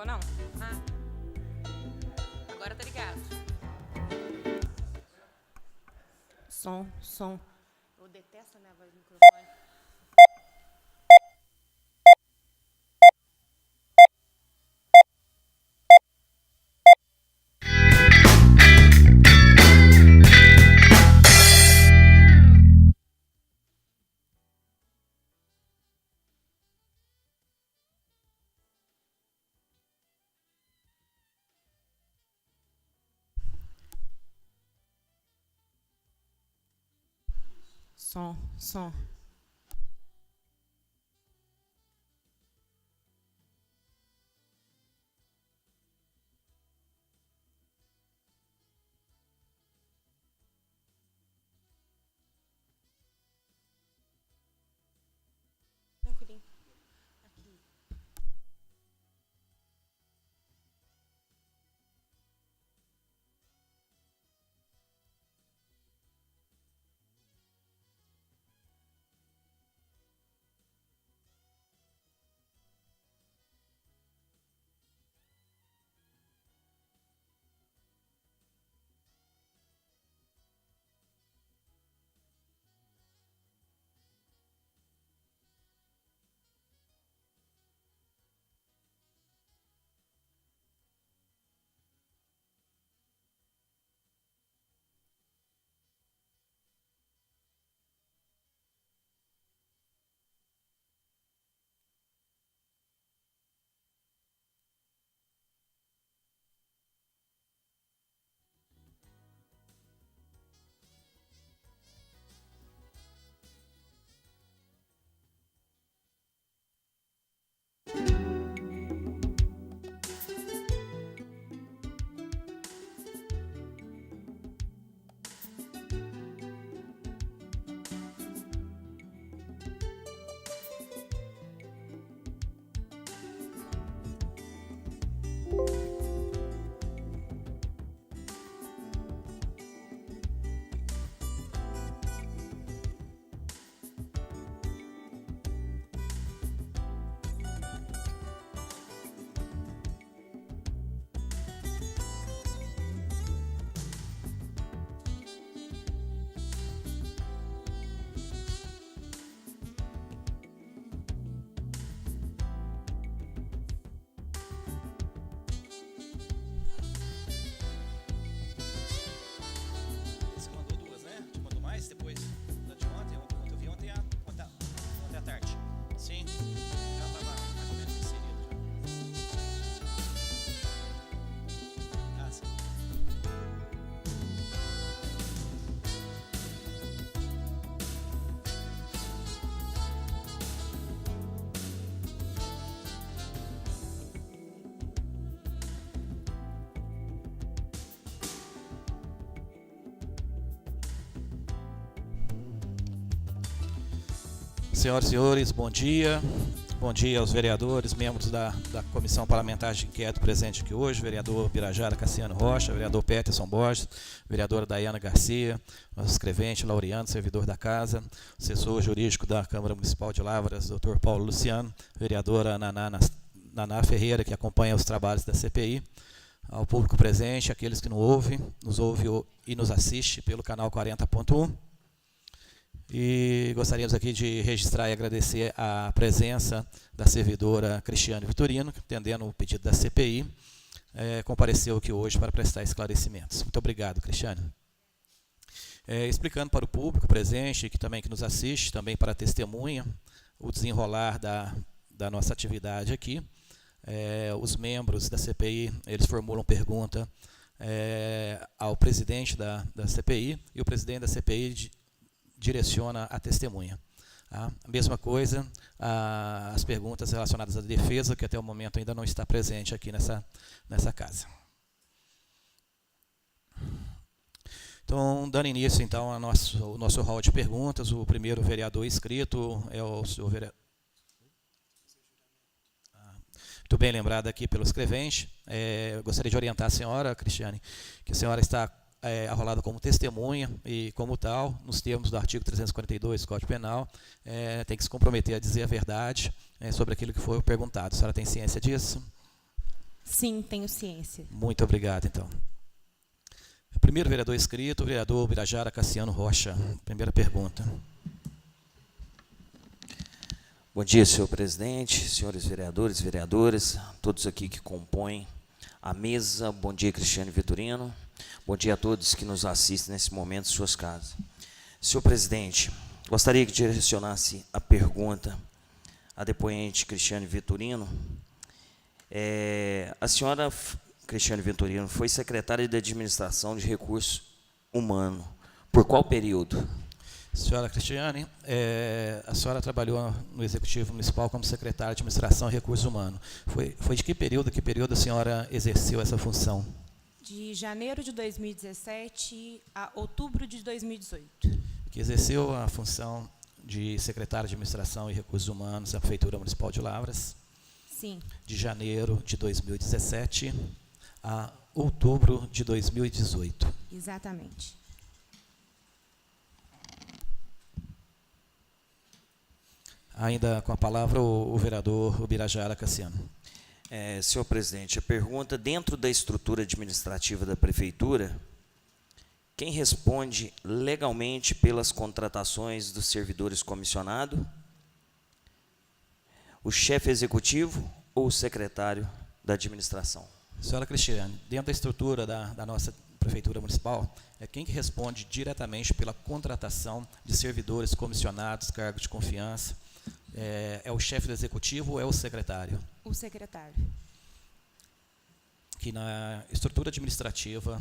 ficou não? Ah, agora tá ligado. Som. Eu detesto a minha voz no microfone. Som. Tranquilinho. Aqui. Você mandou duas, né? Te mandou mais depois da de ontem? Ontem eu vi ontem à tarde. Sim, já estava mais ou menos inserido já. Ah, sim. Senhoras e senhores, bom dia. Bom dia aos vereadores, membros da Comissão Parlamentar de Inquérito presente aqui hoje, vereador Birajara Cassiano Rocha, vereador Peterson Borges, vereadora Daiana Garcia, nosso escrevente Laureano, servidor da Casa, assessor jurídico da Câmara Municipal de Lavras, doutor Paulo Luciano, vereadora Naná Ferreira, que acompanha os trabalhos da CPI, ao público presente, aqueles que nos ouvem e nos assiste pelo canal 40.1. E gostaríamos aqui de registrar e agradecer a presença da servidora Cristiane Vitorino, que, atendendo o pedido da CPI, compareceu aqui hoje para prestar esclarecimentos. Muito obrigado, Cristiane. Explicando para o público presente, que nos assiste, também para a testemunha, o desenrolar da nossa atividade aqui. Os membros da CPI, eles formulam pergunta ao presidente da CPI, e o presidente da CPI direciona a testemunha. A mesma coisa, as perguntas relacionadas à defesa, que até o momento ainda não está presente aqui nessa casa. Então, dando início então ao nosso hall de perguntas, o primeiro vereador inscrito é o senhor vereador. Muito bem lembrado aqui pelo escrevente. Gostaria de orientar a senhora, Cristiane, que a senhora está arrolada como testemunha e, como tal, nos termos do artigo 342 do Código Penal, tem que se comprometer a dizer a verdade sobre aquilo que foi perguntado. A senhora tem ciência disso? Sim, tenho ciência. Muito obrigado, então. Primeiro vereador inscrito, o vereador Birajara Cassiano Rocha. Primeira pergunta. Bom dia, senhor presidente, senhores vereadores, vereadoras, todos aqui que compõem a mesa. Bom dia, Cristiane Vitorino. Bom dia a todos que nos assistem nesse momento em suas casas. Senhor presidente, gostaria que direcionasse a pergunta à depoente Cristiane Vitorino. A senhora Cristiane Vitorino foi secretária de Administração de Recursos Humanos. Por qual período? Senhora Cristiane, a senhora trabalhou no Executivo Municipal como secretária de Administração e Recursos Humanos. Foi de que período a senhora exerceu essa função? De janeiro de 2017 a outubro de 2018. Que exerceu a função de secretária de Administração e Recursos Humanos da Prefeitura Municipal de Lavras. Sim. De janeiro de 2017 a outubro de 2018. Exatamente. Ainda com a palavra o vereador Birajara Cassiano. Senhor presidente, a pergunta: dentro da estrutura administrativa da prefeitura, quem responde legalmente pelas contratações dos servidores comissionados? O chefe executivo ou o secretário da administração? Senhora Cristiane, dentro da estrutura da nossa Prefeitura Municipal, quem que responde diretamente pela contratação de servidores comissionados, cargos de confiança? É o chefe do executivo ou é o secretário? O secretário. Que na estrutura administrativa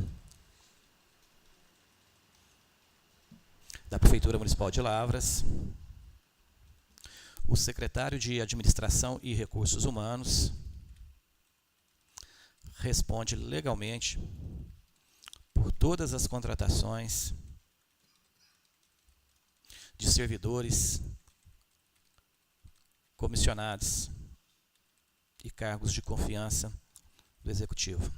da Prefeitura Municipal de Lavras, o secretário de Administração e Recursos Humanos responde legalmente por todas as contratações de servidores comissionados e cargos de confiança do Executivo.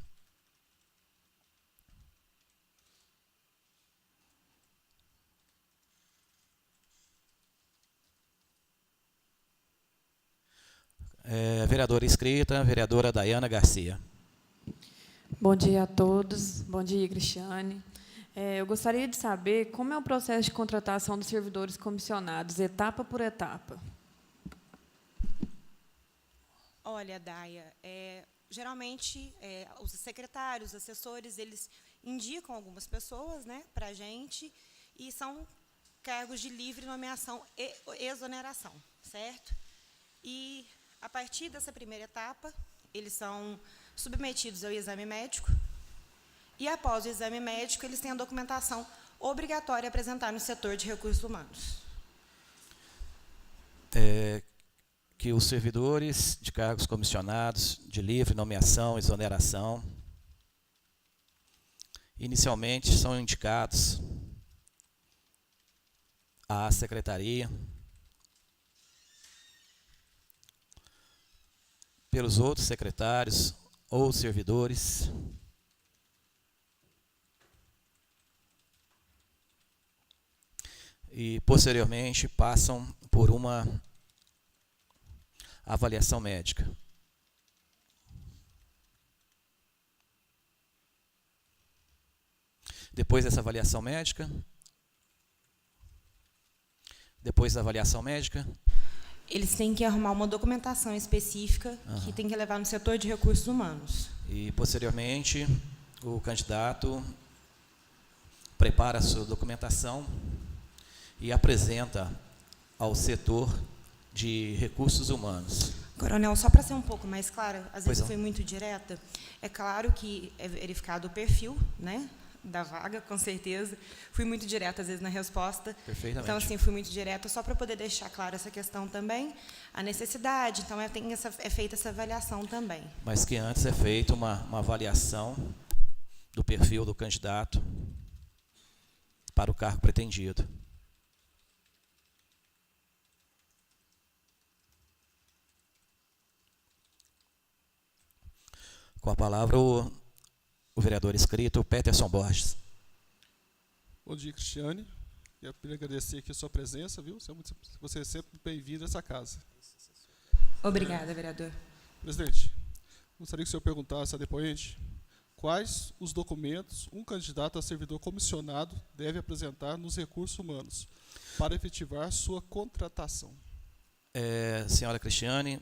Vereadora inscrita, vereadora Daiana Garcia. Bom dia a todos. Bom dia, Cristiane. Eu gostaria de saber como é o processo de contratação dos servidores comissionados, etapa por etapa. Olha, Daia, geralmente os secretários, os assessores, eles indicam algumas pessoas, né, para a gente, e são cargos de livre nomeação e exoneração, certo? E, a partir dessa primeira etapa, eles são submetidos ao exame médico, e, após o exame médico, eles têm a documentação obrigatória a apresentar no setor de recursos humanos. Que os servidores de cargos comissionados de livre nomeação, exoneração, inicialmente são indicados à secretaria pelos outros secretários ou servidores e posteriormente passam por uma avaliação médica. Depois dessa avaliação médica, eles têm que arrumar uma documentação específica que tem que levar no setor de recursos humanos. E, posteriormente, o candidato prepara a sua documentação e apresenta ao setor de recursos humanos. Coronel, só para ser um pouco mais clara, às vezes eu fui muito direta, é claro que é verificado o perfil, né, da vaga, com certeza. Fui muito direta, às vezes, na resposta. Perfeitamente. Então, assim, fui muito direta, só para poder deixar clara essa questão também, a necessidade, então é feita essa avaliação também. Mas que antes é feita uma avaliação do perfil do candidato para o cargo pretendido. Com a palavra, o vereador inscrito, Peterson Borges. Bom dia, Cristiane. Eu queria agradecer aqui a sua presença, viu? Você é sempre bem-vindo a essa casa. Obrigada, vereador. Presidente, Gostaria que o senhor perguntasse à depoente quais os documentos um candidato a servidor comissionado deve apresentar nos recursos humanos para efetivar sua contratação. Senhora Cristiane,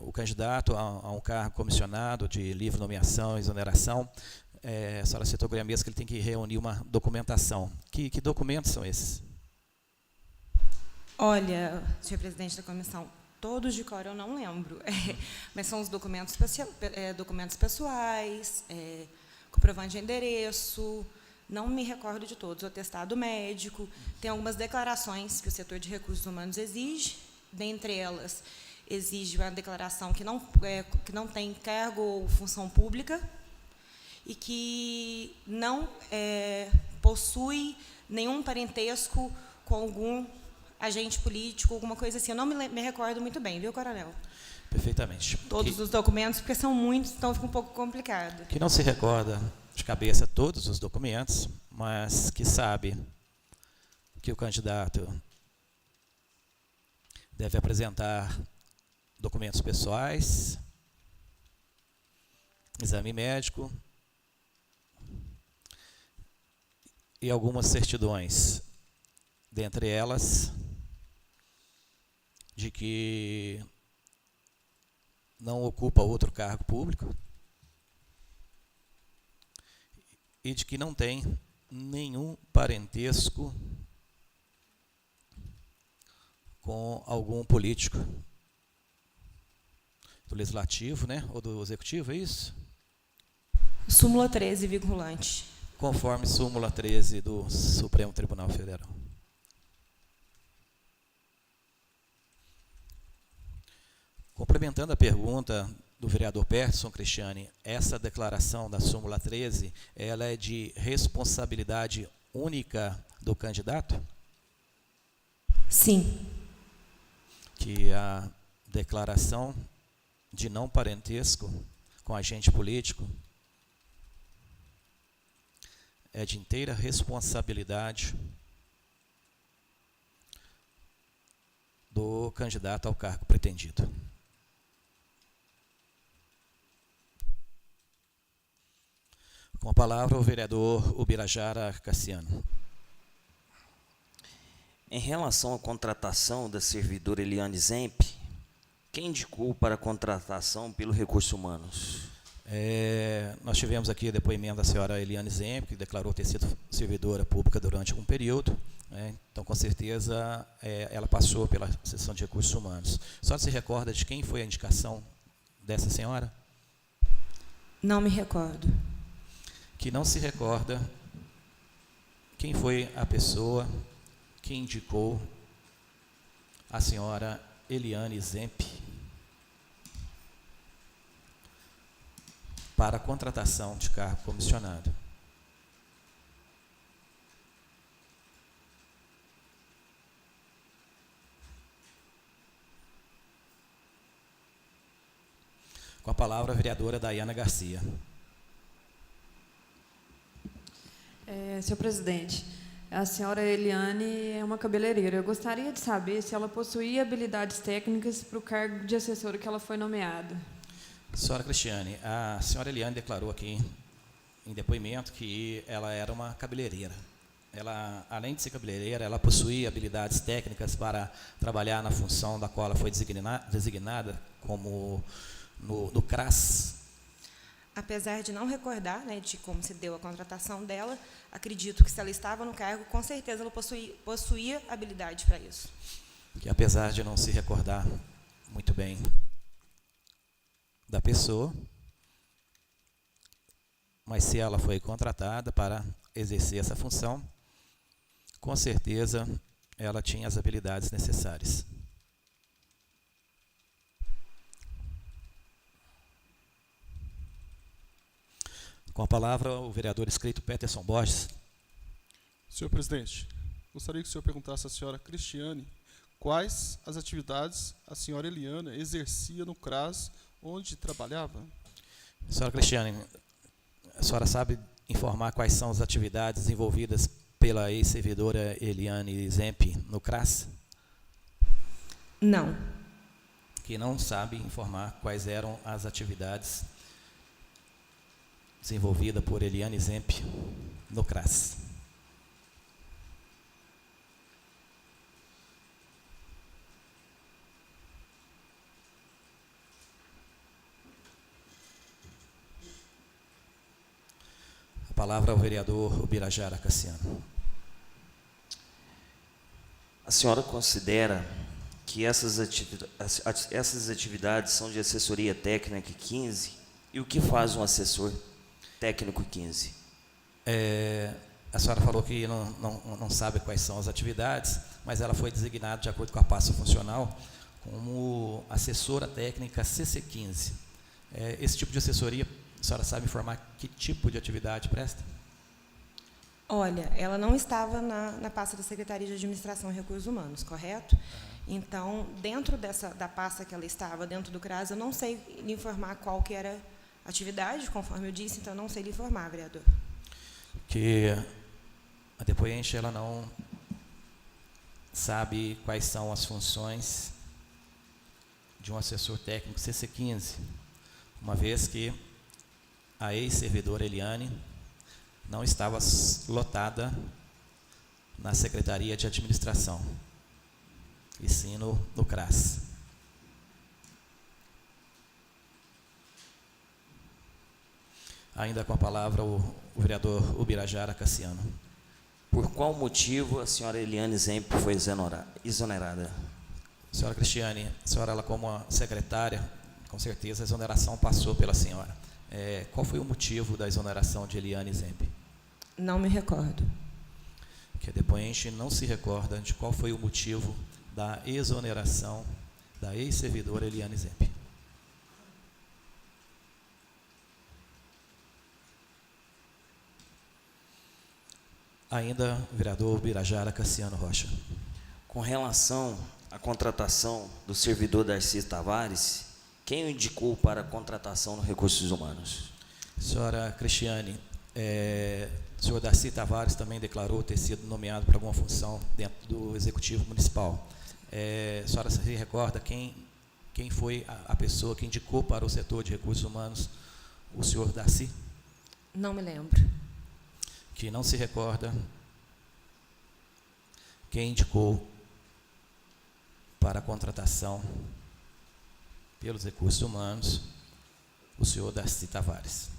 o candidato a um cargo comissionado de livre nomeação e exoneração, a senhora citou agora mesmo que ele tem que reunir uma documentação. Que documentos são esses? Olha, senhor presidente da comissão, todos de cor eu não lembro, mas são os documentos, documentos pessoais, comprovante de endereço, não me recordo de todos, o atestado médico, tem algumas declarações que o setor de recursos humanos exige, dentre elas, exige uma declaração que não tem cargo ou função pública e que não possui nenhum parentesco com algum agente político, alguma coisa assim. Eu não me recordo muito bem, viu, coronel? Perfeitamente. Todos os documentos, porque são muitos, então fica um pouco complicado. Que não se recorda de cabeça todos os documentos, mas que sabe que o candidato deve apresentar documentos pessoais, exame médico e algumas certidões, dentre elas de que não ocupa outro cargo público e de que não tem nenhum parentesco com algum político do legislativo, né, ou do executivo, é isso? Súmula 13, vinculante. Conforme súmula 13 do Supremo Tribunal Federal. Complementando a pergunta do vereador Peterson, Cristiane, essa declaração da súmula 13, ela é de responsabilidade única do candidato? Sim. Que a declaração de não parentesco com agente político é de inteira responsabilidade do candidato ao cargo pretendido. Com a palavra, o vereador Ubirajara Cassiano. Em relação à contratação da servidora Eliane Zemp, quem indicou para a contratação pelo Recursos Humanos? Nós tivemos aqui o depoimento da senhora Eliane Zemp, que declarou ter sido servidora pública durante algum período, então, com certeza, ela passou pela seção de recursos humanos. A senhora se recorda de quem foi a indicação dessa senhora? Não me recordo. Que não se recorda quem foi a pessoa que indicou a senhora Eliane Zemp para a contratação de cargo comissionado. Com a palavra, a vereadora Daiana Garcia. Senhor presidente, a senhora Eliane é uma cabeleireira. Eu gostaria de saber se ela possuía habilidades técnicas para o cargo de assessora que ela foi nomeada. Senhora Cristiane, a senhora Eliane declarou aqui em depoimento que ela era uma cabeleireira. Ela, além de ser cabeleireira, ela possuía habilidades técnicas para trabalhar na função da qual ela foi designada como no CRAS. Apesar de não recordar, de como se deu a contratação dela, acredito que se ela estava no cargo, com certeza ela possuía habilidade para isso. Que apesar de não se recordar muito bem da pessoa, mas se ela foi contratada para exercer essa função, com certeza ela tinha as habilidades necessárias. Com a palavra, o vereador inscrito Peterson Borges. Senhor presidente, gostaria que o senhor perguntasse à senhora Cristiane quais as atividades a senhora Eliana exercia no CRAS onde trabalhava. Senhora Cristiane, a senhora sabe informar quais são as atividades desenvolvidas pela ex-servidora Eliane Zemp no CRAS? Não. Que não sabe informar quais eram as atividades desenvolvida por Eliane Zemp no CRAS. A palavra ao vereador Ubirajara Cassiano. A senhora considera que essas atividades são de assessoria técnica 15? E o que faz um assessor técnico 15? A senhora falou que não sabe quais são as atividades, mas ela foi designada, de acordo com a pasta funcional, como assessora técnica CC15. Esse tipo de assessoria, a senhora sabe informar que tipo de atividade presta? Olha, ela não estava na pasta da Secretaria de Administração e Recursos Humanos, correto? Então, dentro da pasta que ela estava, dentro do CRAS, eu não sei lhe informar qual que era a atividade, conforme eu disse, então eu não sei lhe informar, vereador. Que a depoente ela não sabe quais são as funções de um assessor técnico CC15, uma vez que a ex-servidora Eliane não estava lotada na Secretaria de Administração, e sim no CRAS. Ainda com a palavra o vereador Ubirajara Cassiano. Por qual motivo a senhora Eliane Zemp foi exonerada? Senhora Cristiane, a senhora, ela como a secretária, com certeza a exoneração passou pela senhora. Qual foi o motivo da exoneração de Eliane Zemp? Não me recordo. Que a depoente não se recorda de qual foi o motivo da exoneração da ex-servidora Eliane Zemp. Ainda o vereador Ubirajara Cassiano Rocha. Com relação à contratação do servidor Darcy Tavares, quem o indicou para a contratação no Recursos Humanos? Senhora Cristiane, o senhor Darcy Tavares também declarou ter sido nomeado para alguma função dentro do Executivo Municipal. A senhora se recorda quem foi a pessoa que indicou para o setor de recursos humanos o senhor Darcy? Não me lembro. Que não se recorda quem indicou para a contratação pelos recursos humanos o senhor Darcy Tavares.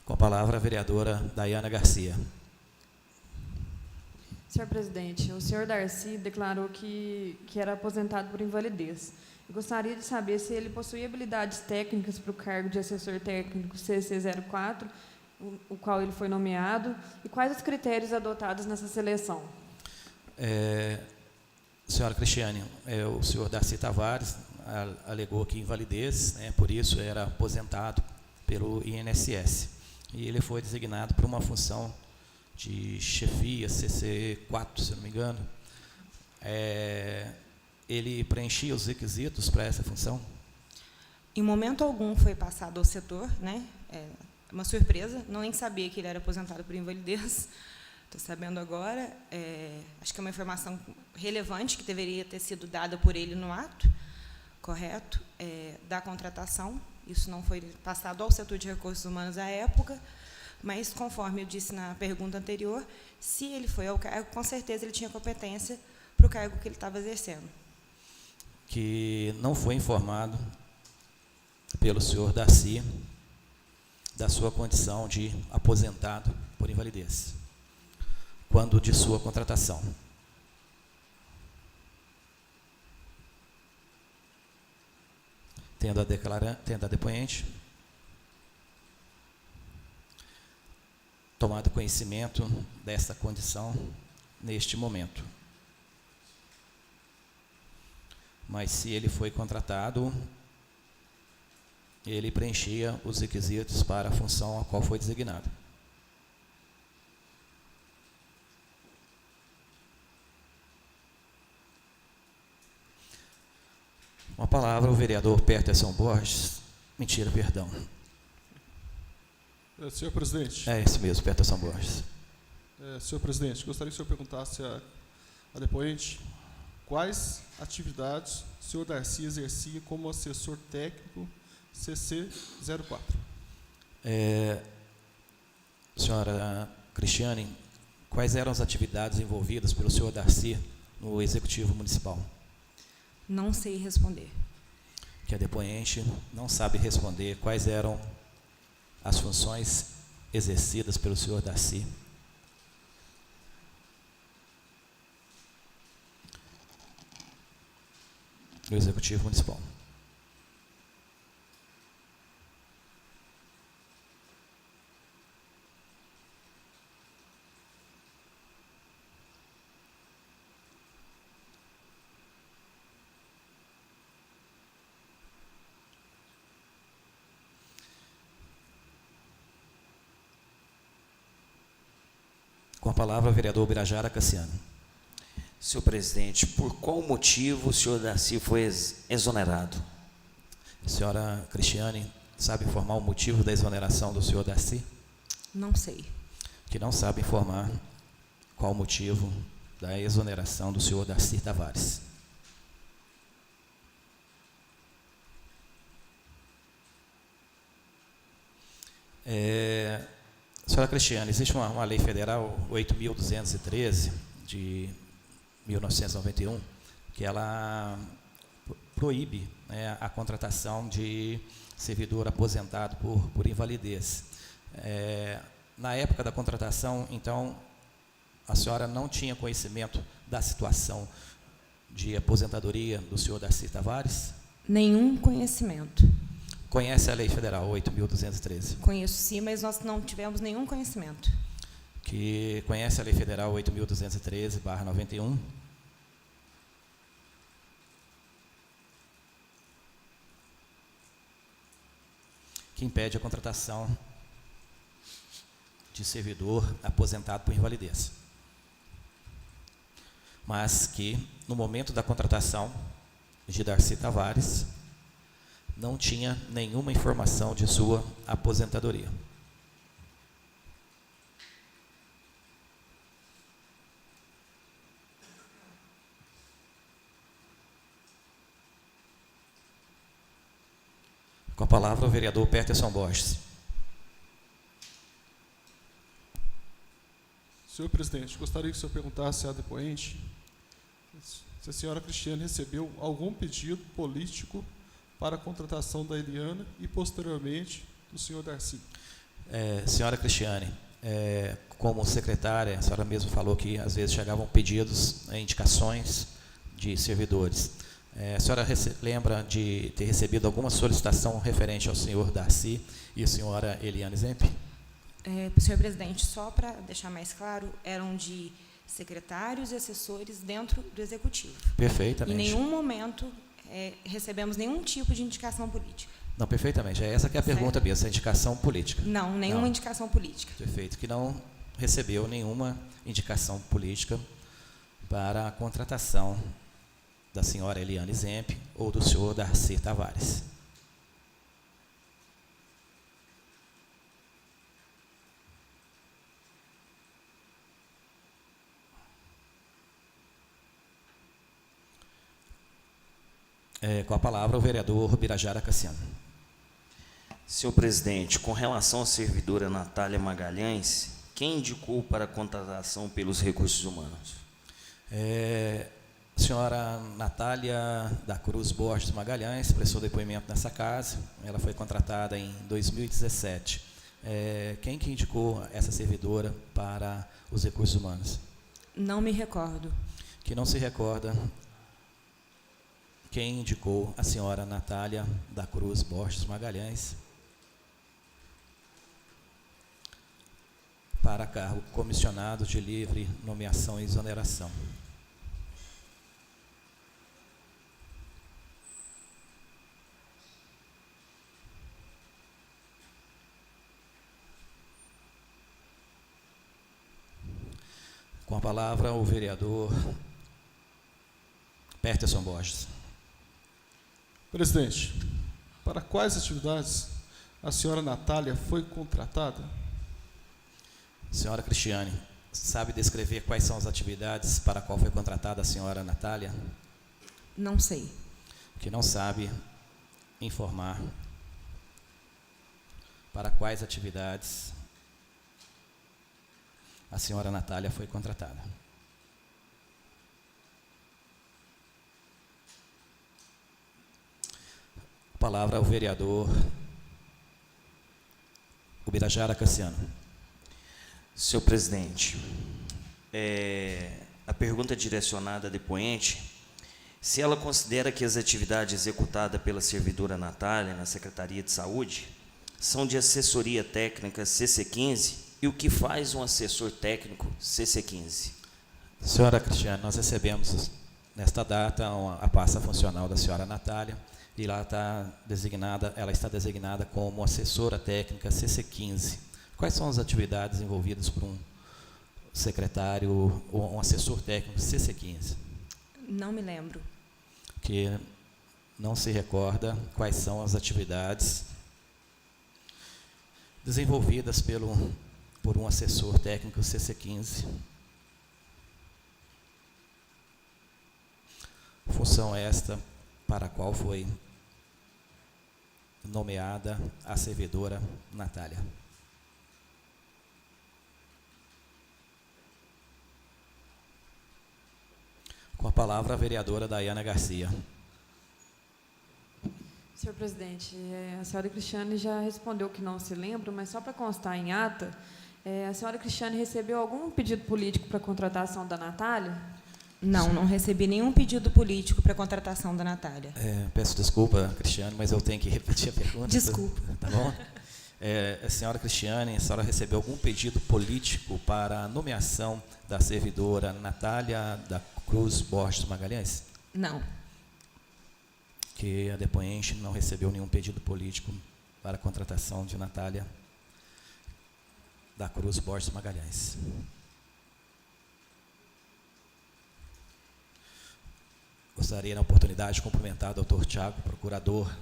Com a palavra a vereadora Daiana Garcia. Senhor presidente, o senhor Darcy declarou que era aposentado por invalidez. Eu gostaria de saber se ele possuía habilidades técnicas para o cargo de assessor técnico CC04, o qual ele foi nomeado, e quais os critérios adotados nessa seleção. Senhora Cristiane, o senhor Darcy Tavares alegou que invalidez, por isso era aposentado pelo INSS. E ele foi designado para uma função de chefia, CC4, se não me engano. Ele preenchia os requisitos para essa função? Em momento algum foi passado ao setor, uma surpresa, não nem sabia que ele era aposentado por invalidez, estou sabendo agora. Acho que é uma informação relevante que deveria ter sido dada por ele no ato, correto, da contratação. Isso não foi passado ao setor de recursos humanos à época, mas, conforme eu disse na pergunta anterior, se ele foi ao cargo, com certeza ele tinha competência para o cargo que ele estava exercendo. Que não foi informado pelo senhor Darcy da sua condição de aposentado por invalidez, quando de sua contratação. Tendo a depoente tomado conhecimento desta condição neste momento. Mas se ele foi contratado, ele preenchia os requisitos para a função a qual foi designado. Uma palavra ao vereador Peterson Borges. Mentira, perdão. Senhor presidente. É esse mesmo, Peterson Borges. Senhor presidente, gostaria que o senhor perguntasse a depoente, quais atividades o senhor Darcy exercia como assessor técnico CC04? Senhora Cristiane, quais eram as atividades envolvidas pelo senhor Darcy no Executivo Municipal? Não sei responder. Que a depoente não sabe responder quais eram as funções exercidas pelo senhor Darcy no Executivo Municipal. Com a palavra, o vereador Birajara Cassiano. Senhor presidente, por qual motivo o senhor Darcy foi exonerado? A senhora Cristiane sabe informar o motivo da exoneração do senhor Darcy? Não sei. Que não sabe informar qual o motivo da exoneração do senhor Darcy Tavares. Senhora Cristiane, existe uma lei federal 8.213 de 1991 que ela proíbe, né, a contratação de servidor aposentado por invalidez. Na época da contratação, então, a senhora não tinha conhecimento da situação de aposentadoria do senhor Darcy Tavares? Nenhum conhecimento. Conhece a lei federal 8.213? Conheço sim, mas nós não tivemos nenhum conhecimento. Que conhece a lei federal 8.213/91? Que impede a contratação de servidor aposentado por invalidez. Mas que, no momento da contratação de Darcy Tavares, não tinha nenhuma informação de sua aposentadoria. Com a palavra, o vereador Peterson Borges. Senhor presidente, gostaria que o senhor perguntasse à depoente se a senhora Cristiane recebeu algum pedido político para a contratação da Eliana e, posteriormente, do senhor Darcy. Senhora Cristiane, como secretária, a senhora mesmo falou que às vezes chegavam pedidos, indicações de servidores. A senhora lembra de ter recebido alguma solicitação referente ao senhor Darcy e a senhora Eliane Zemp? Senhor presidente, só para deixar mais claro, eram de secretários e assessores dentro do Executivo. Perfeitamente. Em nenhum momento recebemos nenhum tipo de indicação política. Não, perfeitamente. Essa que é a pergunta mesmo, essa indicação política. Não, nenhuma indicação política. Perfeito, que não recebeu nenhuma indicação política para a contratação da senhora Eliane Zemp ou do senhor Darcy Tavares. Com a palavra, o vereador Birajara Cassiano. Senhor presidente, com relação à servidora Natália Magalhães, quem indicou para a contratação pelos recursos humanos? Senhora Natália da Cruz Borges Magalhães prestou depoimento nessa casa. Ela foi contratada em 2017. Quem que indicou essa servidora para os recursos humanos? Não me recordo. Que não se recorda quem indicou a senhora Natália da Cruz Borges Magalhães para cargo comissionado de livre nomeação e exoneração. Com a palavra, o vereador Peterson Borges. Presidente, para quais atividades a senhora Natália foi contratada? Senhora Cristiane, sabe descrever quais são as atividades para a qual foi contratada a senhora Natália? Não sei. Que não sabe informar para quais atividades a senhora Natália foi contratada. A palavra ao vereador Ubirajara Cassiano. Senhor presidente, a pergunta é direcionada à depoente, se ela considera que as atividades executadas pela servidora Natália na Secretaria de Saúde são de assessoria técnica CC15 e o que faz um assessor técnico CC15? Senhora Cristiane, nós recebemos nesta data a pasta funcional da senhora Natália e ela está designada como assessora técnica CC15. Quais são as atividades envolvidas por um secretário ou um assessor técnico CC15? Não me lembro. Que não se recorda quais são as atividades desenvolvidas por um assessor técnico CC15. Função esta para a qual foi nomeada a servidora Natália. Com a palavra a vereadora Daiana Garcia. Senhor presidente, a senhora Cristiane já respondeu que não se lembra, mas só para constar em ata, a senhora Cristiane recebeu algum pedido político para a contratação da Natália? Não recebi nenhum pedido político para a contratação da Natália. Peço desculpa, Cristiane, mas eu tenho que repetir a pergunta. Desculpa. Tá bom? A senhora Cristiane, a senhora recebeu algum pedido político para a nomeação da servidora Natália da Cruz Borges Magalhães? Não. Que a depoente não recebeu nenhum pedido político para a contratação de Natália da Cruz Borges Magalhães. Gostaria, na oportunidade, de cumprimentar o doutor Tiago, procurador,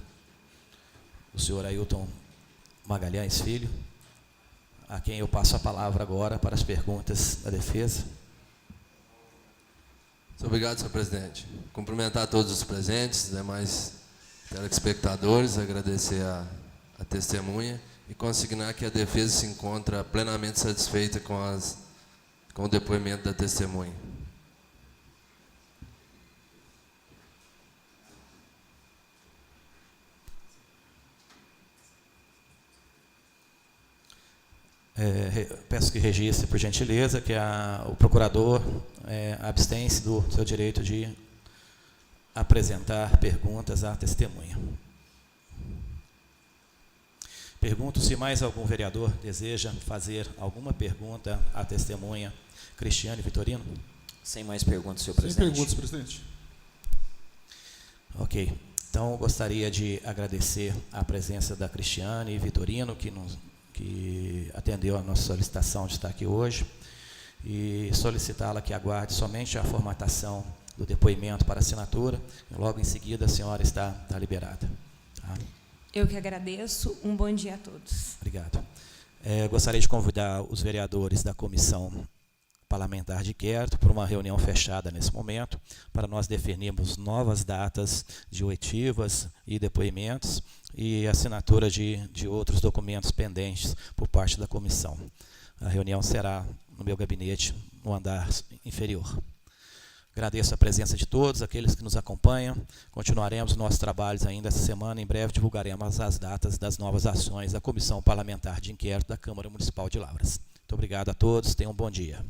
o senhor Ailton Magalhães Filho, a quem eu passo a palavra agora para as perguntas da defesa. Muito obrigado, senhor presidente. Cumprimentar todos os presentes, demais telespectadores, agradecer a testemunha e consignar que a defesa se encontra plenamente satisfeita com o depoimento da testemunha. Peço que registre, por gentileza, que o procurador abstém-se do seu direito de apresentar perguntas à testemunha. Pergunto se mais algum vereador deseja fazer alguma pergunta à testemunha Cristiane Vitorino. Sem mais perguntas, senhor Sem presidente. perguntas, presidente. Ok. Então, eu gostaria de agradecer a presença da Cristiane Vitorino, que atendeu a nossa solicitação de estar aqui hoje, e solicitá-la que aguarde somente a formatação do depoimento para assinatura, e logo em seguida a senhora está liberada. Tá? Eu que agradeço. Um bom dia a todos. Obrigado. Gostaria de convidar os vereadores da Comissão Parlamentar de Inquérito para uma reunião fechada nesse momento, para nós definirmos novas datas de oitivas e depoimentos e assinatura de outros documentos pendentes por parte da comissão. A reunião será no meu gabinete, no andar inferior. Agradeço a presença de todos, aqueles que nos acompanham. Continuaremos nossos trabalhos ainda essa semana. Em breve divulgaremos as datas das novas ações da Comissão Parlamentar de Inquérito da Câmara Municipal de Lavras. Muito obrigado a todos, tenham um bom dia.